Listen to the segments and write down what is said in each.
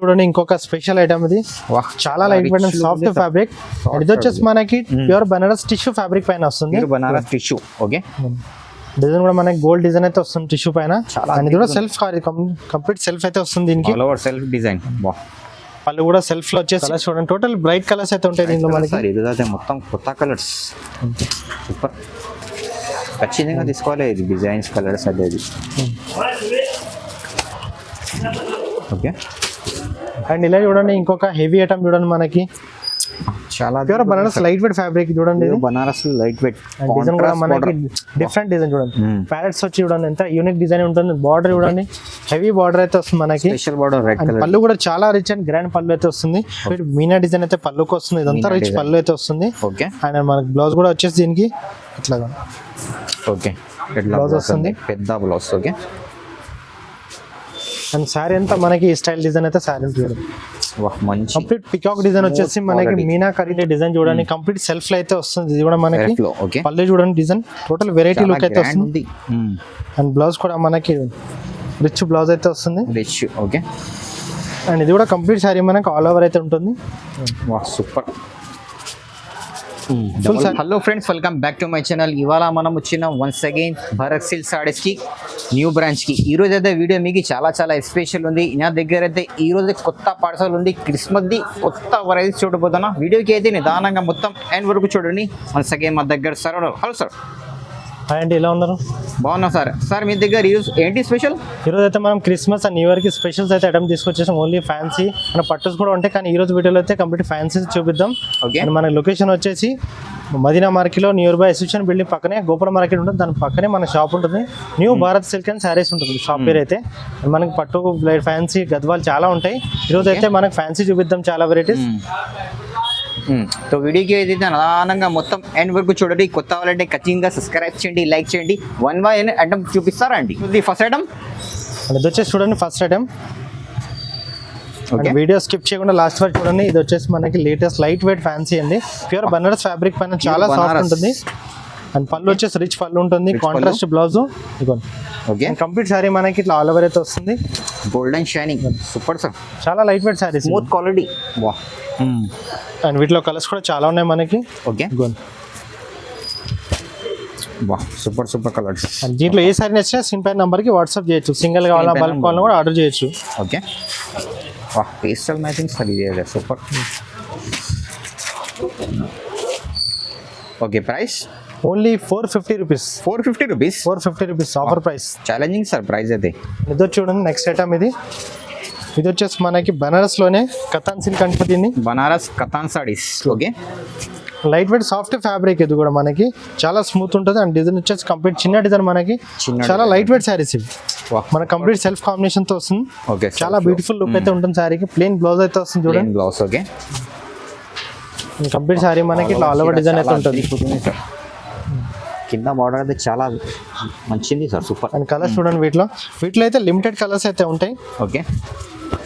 చూడండి ఇంకొక special item ఇది. చాలా light weight and soft fabric. ఇది వచ్చేసి మనకి ప్యూర్ బనారస్ టిష్యూ ఫ్యాబ్రిక్ పైన వస్తుంది. బనారస్ టిష్యూ. ఓకే, డిజైన్ కూడా మనకి గోల్డ్ డిజైన్ అయితే వస్తుంది టిష్యూ పైన. ఇది కూడా సెల్ఫ్ కంప్లీట్ సెల్ఫ్ అయితే వస్తుంది దీనికి. Self design. పళ్ళు కూడా సెల్ఫ్ లో వచ్చేసి చూడండి టోటల్ బ్రైట్ కలర్స్ అయితే ఉంటాయి దీంట్లో మనకి. ఇది మొత్తం కొత్త కలర్స్. సూపర్, ఖచ్చితంగా తీసుకోవాలి ఇది డిజైన్స్ కలర్స్ అదే. ఓకే, అండ్ ఇలా చూడండి ఇంకొక హెవీ ఐటమ్ చూడండి మనకి. చాలా pure Banaras light weight fabric చూడండి. బనారస్ లైట్ వెయిట్ డిజైన్ కూడా మనకి డిఫరెంట్ డిజైన్ చూడండి. ప్యారెట్స్ వచ్చి చూడండి ఎంత యూనిక్ డిజైన్ ఉంటుంది. బార్డర్ చూడండి హెవీ బార్డర్ అయితే వస్తుంది మనకి. Special border red colour. పళ్ళు కూడా చాలా రిచ్ అండ్ గ్రాండ్ పళ్ళు అయితే వస్తుంది. మీనా డిజైన్ అయితే పళ్ళుకి వస్తుంది. ఇదంతా రిచ్ పళ్ళు అయితే వస్తుంది. ఓకే, అండ్ మనకి బ్లౌజ్ కూడా వచ్చేసి దీనికి ఇట్లాగా. ఓకే, బ్లౌజ్ వస్తుంది పెద్ద బ్లౌజ్. ఓకే, అండ్ శారీ అంతా మనకి స్టైల్ డిజైన్ అయితే శారీ ఉంటుంది. మంచి కంప్లీట్ పికాక్ డిజైన్ వచ్చేసి మనకి మీనా కరీ డిజైన్ చూడండి. కంప్లీట్ సెల్ఫ్ లో అయితే వస్తుంది. ఇది కూడా మనకి పల్లె చూడండి డిజైన్ టోటల్ వెరైటీ లుక్ అయితే వస్తుంది. అండ్ బ్లౌజ్ కూడా మనకి రిచ్ బ్లౌజ్ అయితే వస్తుంది. రిచ్. ఓకే, అండ్ ఇది కూడా కంప్లీట్ శారీ మనకి ఆల్ ఓవర్ అయితే ఉంటుంది. Super. Hello friends, welcome back to my channel. ఇవాళ మనం వచ్చిన once again Bharat silk saris కి న్యూ బ్రాంచ్ కి. ఈ రోజు అయితే వీడియో మీకు చాలా చాలా స్పెషల్ ఉంది. నా దగ్గర అయితే ఈ రోజు కొత్త పార్సల్ ఉంది. క్రిస్మస్ ది కొత్త వెరైటీస్ చూడబోతున్నా. వీడియోకి అయితే నిదానంగా మొత్తం ఎండ్ వరకు చూడండి. వన్స్ అగైన్ మా దగ్గర సార్. Hello sir. హాయ్ అండి, ఎలా ఉన్నారు? బాగున్నా సార్. సార్ మీ దగ్గర ఈరోజు ఏంటి స్పెషల్? ఈరోజు అయితే మనం క్రిస్మస్ అండ్ న్యూ ఇయర్ కి స్పెషల్స్ అయితే ఐటమ్ తీసుకొచ్చేసాం. ఓన్లీ ఫ్యాన్సీ మన పట్టుస్ కూడా ఉంటాయి, కానీ ఈ రోజు వీడియోలో అయితే కంప్లీట్ ఫ్యాన్సీ చూపిద్దాం. ఓకే, అండ్ మన లొకేషన్ వచ్చేసి మదీనా మార్కెట్లో నియర్ బై అసోసియేషన్ బిల్డింగ్ పక్కనే గోపురం మార్కెట్ ఉంటుంది. దాని పక్కనే మన షాప్ ఉంటుంది. New Bharat silk and saris ఉంటుంది షాప్ పేరు అయితే. మనకి పట్టు ఫ్యాన్సీ గద్వాలు చాలా ఉంటాయి. ఈరోజు అయితే మనకి ఫ్యాన్సీ చూపిద్దాం, చాలా వెరైటీస్. సో వీడియోకి అయితే నిదానంగా మొత్తం ఎండ్ వరకు చూడండి. కొత్త వాళ్ళంటే ఖచ్చితంగా సబ్స్క్రైబ్ చేయండి, లైక్ చేయండి. వన్ బై వన్ ఐటమ్ చూపిస్తారా అండి? ఇది ఫస్ట్ ఐటమ్. ఇది వచ్చేసి చూడండి ఫస్ట్ ఐటమ్. వీడియో స్కిప్ చేయకుండా లాస్ట్ వరకు చూడండి. ఇది వచ్చేసి మనకి లేటెస్ట్ లైట్ వెయిట్ ఫ్యాన్సీ అండి. ప్యూర్ బనారస్ ఫ్యాబ్రిక్ పైన చాలా సాఫ్ట్ ఉంటుంది. అండ్ పళ్ళు వచ్చేసి రిచ్ పళ్ళు ఉంటుంది. Contrast blouse. Okay, complete sorry మనకి ఇట్లా ఆల్ ఓవర్ అయితే వస్తుంది. Golden shining. సూపర్ సార్, చాలా light weight sorry, smooth quality. And వీటిలో కలర్స్ కూడా చాలా ఉన్నాయి మనకి. Okay, super super colours. And దీంట్లో ఏ సారీ నచ్చినా స్క్రీన్ పై నంబర్కి వాట్సాప్ చేయొచ్చు. సింగిల్ కావాలన్నా బల్క్ కావాలన్నా కూడా ఆర్డర్ చేయొచ్చు. ఓకే, పేస్టల్ మ్యాచింగ్ సార్ ఇది. Super. Okay, price only 450 rupees. 450 rupees. 450 rupees offer price. Challenging sir price అయితే. ఇది వచ్చి చూడండి నెక్స్ట్ ఐటమ్. ఇది వచ్చేసి మనకి బనారస్ లోనే కతాన్ సిల్క్ అంటే దీన్ని Banaras katan saris. Okay, light weight soft fabric. ఇది కూడా మనకి చాలా స్మూత్ ఉంటుంది. అండ్ డిజైన్ వచ్చేసి కంప్లీట్ చిన్న డిజైన్ మనకి. చాలా లైట్ వెయిట్ శారీస్ ఇవి. మన కంప్లీట్ సెల్ఫ్ కాంబినేషన్ తో వస్తుంది. ఓకే, చాలా బ్యూటిఫుల్ లుక్ అయితే ఉంటుంది శారీకి. ప్లేన్ బ్లౌజ్ అయితే వస్తుంది చూడండి. బ్లౌజ్. ఓకే, కంప్లీట్ శారీ మనకి ఇట్లా ఆల్ ఓవర్ డిజైన్ అయితే ఉంటుంది. కింద బార్డర్ అయితే చాలా మంచిది సార్. సూపర్. అండ్ కలర్స్ చూడండి. వీటిలో అయితే లిమిటెడ్ కలర్స్ అయితే ఉంటాయి. ఓకే,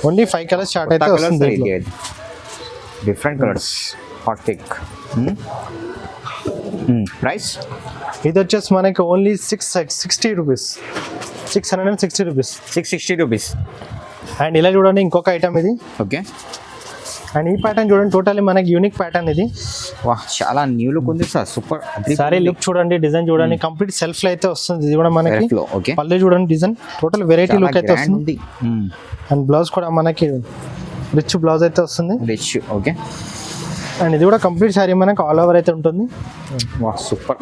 ఓన్లీ 5 కలర్స్ స్టార్ట్ అయితే వస్తుంది. Different colours. Hot pick. Price ఇది వచ్చేసి మనకి only 660 rupees. 660 rupees. 660 rupees. And ఇలా చూడండి ఇంకొక ఐటమ్ ఇది. ఓకే, అండ్ ఈ ప్యాటర్న్ చూడండి టోటల్లీ మనకి యూనిక్ ప్యాటర్న్ ఇది. చాలా న్యూ లుక్ ఉంది సార్. సూపర్. సారీ లుక్ చూడండి, డిజైన్ చూడండి కంప్లీట్ సెల్ఫ్ లో అయితే వస్తుంది. ఇది కూడా మనకి ఓకే, పల్లె చూడండి డిజైన్ టోటల్ వెరైటీ లుక్ అయితే వస్తుంది. అండ్ బ్లౌజ్ కూడా మనకి రిచ్ బ్లౌజ్ అయితే వస్తుంది. రిచ్. ఓకే, అండ్ ఇది కూడా కంప్లీట్ సారీ మనకి ఆల్ ఓవర్ అయితే ఉంటుంది. సూపర్.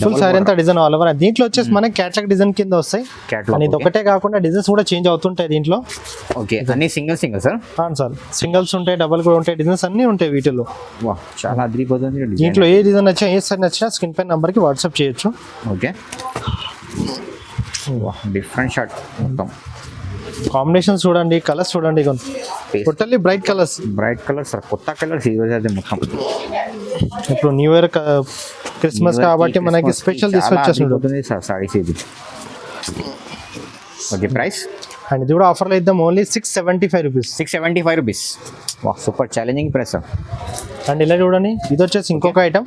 ఫుల్ సారీ అంతా డిజైన్ ఆల్ ఓవర్. దీంట్లో వచ్చేసి మనకి క్యాట్లాగ్ డిజైన్ కింద వస్తాయి. అండ్ ఇది ఒకటే కాకుండా డిజైన్స్ కూడా చేంజ్ అవుతుంటాయి దీంట్లో. ఓకే, అన్ని సింగిల్ సార్. సార్ సింగిల్స్ ఉంటాయి, డబల్ కూడా ఉంటాయి, డిజైన్స్ అన్ని ఉంటాయి వీటిలో. చాలా అద్భుతమైన దీంట్లో ఏ డిజైన్ నచ్చినా ఏ సారీ నచ్చినా స్క్రీన్ పై నంబర్కి వాట్సాప్ చేయొచ్చు. ఓకే, డిఫరెంట్ షర్ట్ మొత్తం. కాంబినేషన్స్ చూడండి, కలర్స్ చూడండి, totally bright colours. Bright colours sir, కొత్త కలర్స్ ఈ రోజు అయితే మొత్తం. ఇప్పుడు న్యూ ఇయర్ క్రిస్మస్ కాబట్టి మనకి స్పెషల్ తీసుకొచ్చేస్తుంది సార్ సారీస్ ఇది. Okay, price. అండ్ ఇది కూడా ఆఫర్లో ఇద్దాం. Only 675 rupees. 675 rupees. Super challenging price sir. And ఇలా చూడండి ఇది వచ్చేసి ఇంకొక ఐటమ్.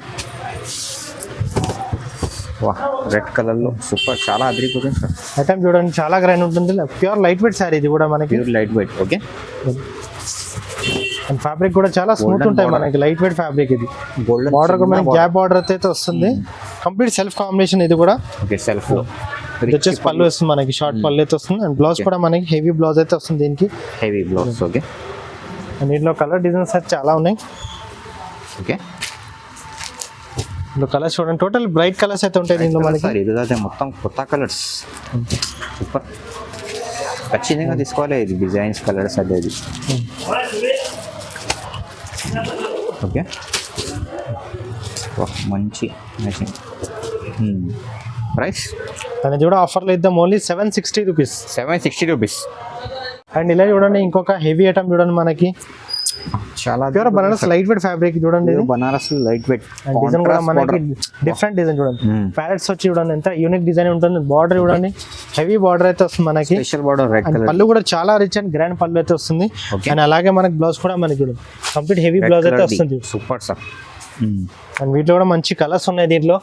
వా రెడ్ కలర్లో సూపర్, చాలా అదిరిపోతుంది సార్. ఐటమ్ చూడండి చాలా గ్రైండ్ ఉంటుంది. ప్యూర్ లైట్ వెయిట్ శారీ ఇది కూడా మనకి. Pure light weight. Okay. And fabric కూడా చాలా స్మూత్ ఉంటాయి మనకి, లైట్ వెయిట్ ఫ్యాబ్రిక్ ఇది. గోల్డెన్ బార్డర్ కూడా మనకి గ్యాప్ బార్డర్ అయితే వస్తుంది. కంప్లీట్ సెల్ఫ్ కాంబినేషన్ ఇది కూడా. ఓకే. సెల్ఫ్ ఇది వచ్చేసి పళ్ళు వస్తుంది మనకి, షార్ట్ పళ్ళు అయితే వస్తుంది. అండ్ బ్లౌజ్ కూడా మనకి హెవీ బ్లౌజ్ అయితే వస్తుంది దీనికి. Heavy blouse. ఓకే. అండ్ దీంట్లో కలర్ డిజైన్స్ అయితే చాలా ఉన్నాయి. ఓకే. ఇందులో కలర్స్ చూడండి, టోటల్ బ్రైట్ కలర్స్ అయితే ఉంటాయి దీంట్లో మనకి. సార్ ఈరోజు మొత్తం కొత్త కలర్స్. సూపర్, ఖచ్చితంగా తీసుకోవాలి ఇది డిజైన్స్ కలర్స్ అదే ఇది. ఓకే. మంచి మ్యాచింగ్. ప్రైస్ అండ్ ఇది కూడా ఆఫర్లో ఇద్దాం, ఓన్లీ 760 రూపీస్. 760 రూపీస్. అండ్ ఇలా చూడండి ఇంకొక హెవీ ఐటమ్ చూడండి మనకి, చాలా pure Banaras light weight fabric చూడండి. Banaras light weight. And design కూడా మనకి డిఫరెంట్ డిజైన్ చూడండి, ప్యారెట్స్ వచ్చి చూడండి ఎంత యూనిక్ డిజైన్ ఉంటుంది. బార్డర్ చూడండి హెవీ బార్డర్ అయితే వస్తుంది మనకి, స్పెషల్ బార్డర్ రెడ్ కలర్. పళ్ళు కూడా చాలా రిచ్ అండ్ గ్రాండ్ పళ్ళు అయితే వస్తుంది. అండ్ అలాగే మనకి బ్లౌజ్ కూడా మనకి చూడండి కంప్లీట్ హెవీ బ్లౌజ్ అయితే వస్తుంది. Super sir. అండ్ వీటిలో కూడా మంచి కలర్స్ ఉన్నాయి దీంట్లో.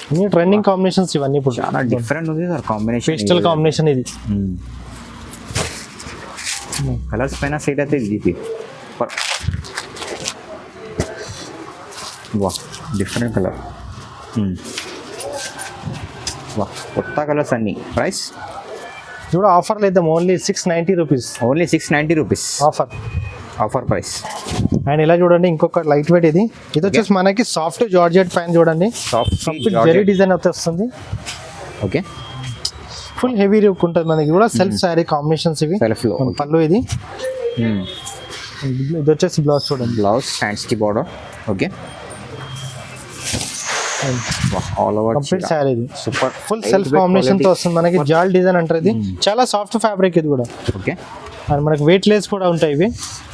అన్ని ట్రెండింగ్ కాంబినేషన్స్ ఇవన్నీ ఇప్పుడు చాలా డిఫరెంట్ ఉంది సార్ కాంబినేషన్. పేస్టల్ కాంబినేషన్ ఇది. కలర్స్ పైన సెట్ అయితే ఇది. వా డిఫరెంట్ కలర్. వా కొత్త కలర్స్ అన్ని. ప్రైస్ చూడ ఆఫర్లు ఇద్దాం, only 690 rupees. Only 690 rupees offer price. And ఇలా చూడండి ఇంకొక లైట్ వెయిట్ ఇది. ఇది వచ్చేసి మనకి సాఫ్ట్ జార్జెట్ పైన చూడండి, సాఫ్ట్ జెరీ డిజైన్ అయితే వస్తుంది. ఓకే. ఫుల్ హెవీ లుక్ ఉంటుంది మనకి కూడా. సెల్ఫ్ శారీ కాంబినేషన్స్ ఇవి. సెల్ఫ్లో పళ్ళు ఇది. ఇది వచ్చేసి బ్లౌజ్ చూడండి, బ్లౌజ్ హ్యాండ్స్కి border. Okay. All over complete sari ఇది. సూపర్ ఫుల్ సెల్ఫ్ కాంబినేషన్ తో వస్తుంది మనకి. జాల్ డిజైన్ అంటారు ఇది. చాలా సాఫ్ట్ ఫ్యాబ్రిక్ ఇది కూడా. ఓకే. అండ్ మనకి వెయిట్ లెస్ కూడా ఉంటాయి ఇవి.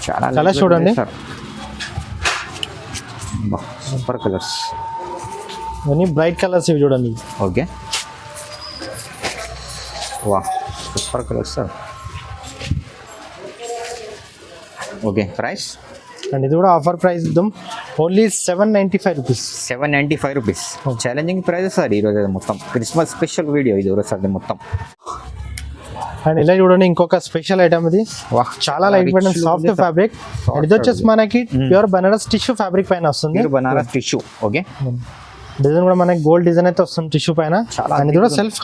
చాలా కలర్స్ చూడండి, సూపర్ కలర్స్. ఇవన్నీ బ్రైట్ కలర్స్ ఇవి చూడండి. ఓకే. వా super colours sir. Okay. Price and ఇది కూడా ఆఫర్ ప్రైస్ ఇద్దాం, only 795 rupees. 795 rupees. Challenging prizes sir ఈరోజు మొత్తం క్రిస్మస్ స్పెషల్ వీడియో ఇది రోజు సార్ మొత్తం. అండ్ ఇలా చూడండి ఇంకొక స్పెషల్ ఐటమ్ ఇది. వా చాలా light weight and soft fabric. ఇది వచ్చేసి మనకి ప్యూర్ బనారస్ టిష్యూ ఫ్యాబ్రిక్ పైన వస్తుంది. బనారస్ టిష్యూ. ఓకే. డిజైన్ కూడా మనకి గోల్డ్ డిజైన్ అయితే వస్తుంది టిష్యూ పైన. అండ్ ఇది కూడా సెల్ఫ్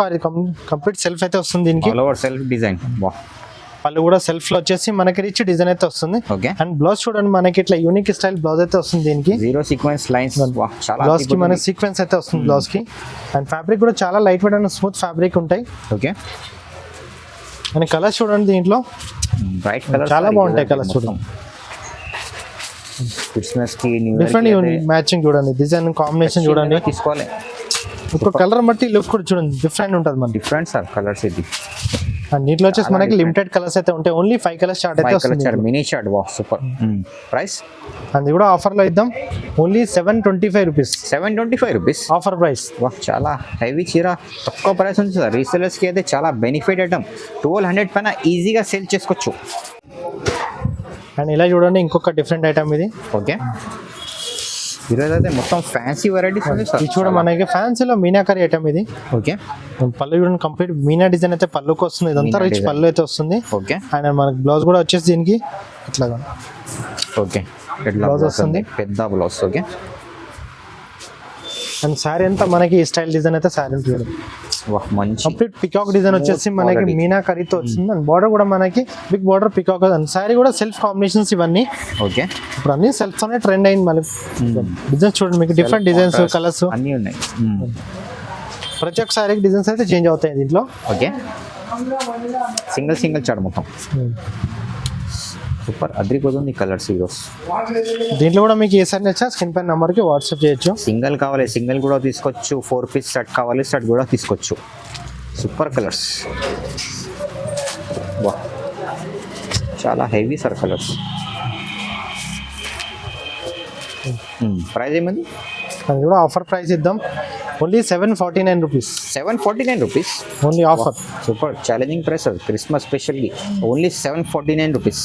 కంప్లీట్ సెల్ఫ్ అయితే వస్తుంది దీనికి. All over self design. పళ్ళు కూడా సెల్ఫ్ లో వచ్చేసి మనకి రిచ్ డిజైన్ అయితే వస్తుంది. ఓకే. అండ్ బ్లౌజ్ చూడండి మనకి ఇట్లా యూనిక్ స్టైల్ బ్లౌజ్ అయితే వస్తుంది దీనికి. Zero sequence lines. బ్లౌజ్ కి మనకి సీక్వెన్స్ అయితే వస్తుంది బ్లౌజ్ కి. అండ్ ఫ్యాబ్రిక్ కూడా చాలా light weight and smooth fabric ఉంటాయి. ఓకే. అండ్ కలర్స్ చూడండి దీంట్లో బ్రైట్ కలర్ చాలా బాగుంటాయి కలర్స్ చూడండి. క్రిస్మస్ కి న్యూ ఇయర్ డిఫరెంట్ మ్యాచింగ్ చూడండి, డిజైన్ కాంబినేషన్ చూడండి. తీసుకోవాలి. ఒక కలర్ బట్టి లుక్ కూడా చూడండి డిఫరెంట్ ఉంటుంది మనకి. డిఫరెంట్ సార్ కలర్స్ ఇది. అండ్ దీంట్లో వచ్చేసి మనకి లిమిటెడ్ కలర్స్ అయితే ఉంటాయి, ఓన్లీ 5 కలర్స్ స్టార్ట్ అయితే వస్తుంది. Mini short. వా సూపర్. ప్రైస్ అది కూడా ఆఫర్ లో ఇద్దాం, only 725 rupees. 725 rupees offer price. వా చాలా హెవీ చీర, తక్కువ ప్రైస్ ఉంది సార్. రీసెలర్స్ కి అయితే చాలా బెనిఫిట్ ఐటమ్. 1200 పైన ఈజీగా సేల్ చేసుకోవచ్చు. అండ్ ఇలా చూడండి ఇంకొక డిఫరెంట్ ఐటమ్ ఇది. ఓకే. ఈరోజు అయితే మొత్తం ఫ్యాన్సీ వెరైటీస్ ఉంది సార్. ఇది చూడ మనకి ఫ్యాన్సీలో మీనాకరీ ఐటమ్ ఇది. ఓకే. పళ్ళు చూడండి కంప్లీట్ మీనా డిజైన్ అయితే పళ్ళుకి వస్తుంది. ఇదంతా రిచ్ పళ్ళు అయితే వస్తుంది. ఓకే. అండ్ మనకి బ్లౌజ్ కూడా వచ్చేసి దీనికి ఇట్లాగా. ఓకే. బ్లౌజ్ వస్తుంది పెద్ద బ్లౌజ్. ఓకే. అండ్ శారీ అంతా మనకి ఈ స్టైల్ డిజైన్ అయితే శారీ ఉంటుంది. మంచి కంప్లీట్ పికాక్ డిజైన్ వచ్చేసి మనకి మీనా కర్రీతో వచ్చింది. అండ్ బార్డర్ కూడా మనకి big border peacock. And sari కూడా సెల్ఫ్ కాంబినేషన్స్ ఇవన్నీ. ఓకే. ఇప్పుడు అన్ని సెల్ఫ్ తోనే ట్రెండ్ అయింది. మళ్ళీ డిజైన్స్ చూడండి మీకు డిఫరెంట్ డిజైన్స్ కలర్స్ అన్నీ ఉన్నాయి. ప్రతి ఒక్క శారీకి డిజైన్స్ అయితే చేంజ్ అవుతాయి దీంట్లో. ఓకే. సింగిల్ చార్ట్ మొత్తం సూపర్ అదిరిపోతుంది కలర్స్ ఈరోజు. దీంట్లో కూడా మీకు ఏ సారీ నచ్చా స్క్రీన్ పైన నెంబర్కి వాట్సాప్ చేయొచ్చు. సింగిల్ కావాలి సింగిల్ కూడా తీసుకోవచ్చు, 4 పీస్ సెట్ కావాలి సెట్ కూడా తీసుకోవచ్చు. Super colours. వా చాలా హెవీ సార్ కలర్స్. ప్రైస్ ఏమంది? అది కూడా ఆఫర్ ప్రైస్ ఇద్దాం, only 749 rupees. 749 rupees only offer. Super challenging price Christmas specially only 749 rupees.